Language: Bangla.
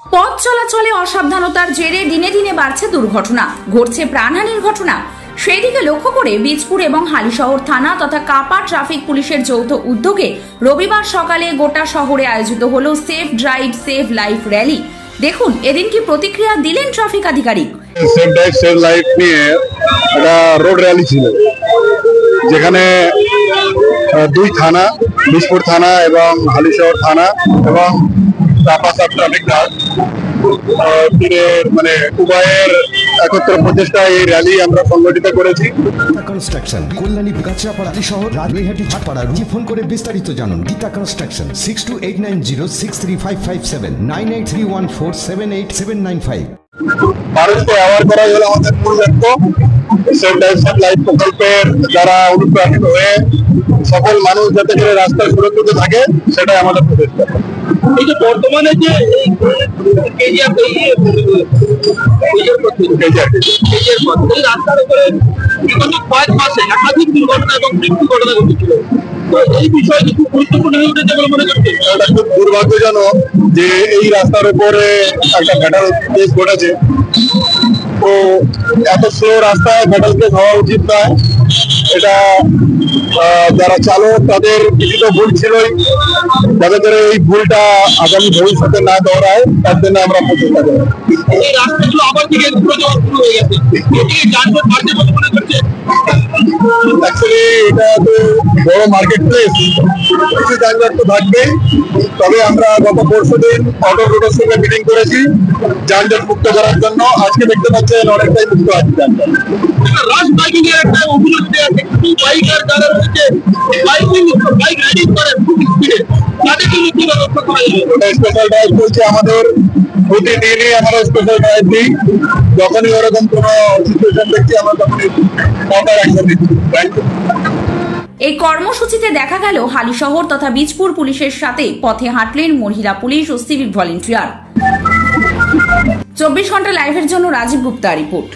পথ চলাচলে অসাবধানতার জেরে দিনে দিনে বাড়ছে দুর্ঘটনা, ঘটছে প্রাণহানির ঘটনা। সেই দিকে লক্ষ্য করে বীজপুর এবং হালিশহর থানা তথা কাপা ট্রাফিক পুলিশের যৌথ উদ্যোগে রবিবার সকালে গোটা শহরে আয়োজিত হলো safe drive save life rally. দেখুন এদিন কি প্রতিক্রিয়া দিলেন ট্রাফিক আধিকারিক। সেফ ড্রাইভ সেভ লাইফ নিয়ে একটা রোড র্যালি ছিল, যেখানে দুই থানা, বীজপুর থানা এবং হালিশহর থানা এবং কাপা সাব ট্রাফিক গার্ড মানে উভয়ের একত্র প্রচেষ্টায় এই র্যালি আমরা সংগঠিত করেছি। কনস্ট্রাকশন, কল্যাণী, গাছড়াপাড়া, হালিশহর, রাজবাড়িহাটি, ঝাড়পাড়া। ফোন করে বিস্তারিত জানুন। গীতা কনস্ট্রাকশন 6289063557 9831478795। মানুষকে অ্যাওয়ার করা হলো আমাদের মূল লক্ষ্য। সেফ ড্রাইভ সেভ লাইফ প্রকল্পের দ্বারা অনুপ্রাণিত হয়ে সকল মানুষ যাতে করে রাস্তায় সুরক্ষিত থাকে, সেটাই আমাদের প্রচেষ্টা। এই যে বর্তমানে যে রাস্তার উপরে বিগত কয়েক মাসে একাধিক দুর্ঘটনা এবং মৃত্যু ঘটনা ঘটেছিল, তো এই বিষয়টি খুব গুরুত্বপূর্ণ হয়ে উঠেছে বলে মনে করছি। এটা খুব দুর্ভাগ্যজনক যে এই রাস্তার উপরে একটা ফ্যাটাল কেস ঘটেছে। তো এত স্লো রাস্তায় ফ্যাটাল কেস হওয়া উচিত নয়। এটা যারা চালক তাদের কিছুটা ভুল ছিলই, যাতে করে এই ভুলটা আগামী ভবিষ্যতে না দৌড়ায় তার জন্য আমরা প্রচেষ্টা করি। এই রাস্তাগুলো আবার থেকে শুরু হয়ে গেছে, যানজট বাড়ছে বলে মনে করছে। অ্যাকচুয়ালি এটা তো বড় মার্কেট প্লেস, কিছু যানজট তো থাকবেই। তবে আমরা গত পরশুদিন অটো রোডের সঙ্গে মিটিং করেছি যানজট মুক্ত করার জন্য। আজকে দেখতে পাচ্ছেন অনেকটাই মুক্ত আছে যানজট। রাশ বাইকিং এর একটা অভিযোগ আছে, বাইকার যারা রয়েছে বাইক রাইডিং করে খুব স্পিডে, তাদের জন্য কি ব্যবস্থা করা যাবে? ওটা স্পেশাল ড্রাইভ চলছে আমাদের, প্রতিদিনই আমরা স্পেশাল ড্রাইভ দিই। যখনই ওরকম কোনো সিচুয়েশন দেখছি আমরা তখনই প্রপার অ্যাকশন নিচ্ছি। এই কর্মসূচিতে দেখা গেল হালিশহর তথা বীজপুর পুলিশের সাথে পথে হাঁটলেন মহিলা পুলিশ ও সিভিক ভলেন্টিয়ার। 24 ঘন্টা লাইভের জন্য রাজীব গুপ্তা রিপোর্ট।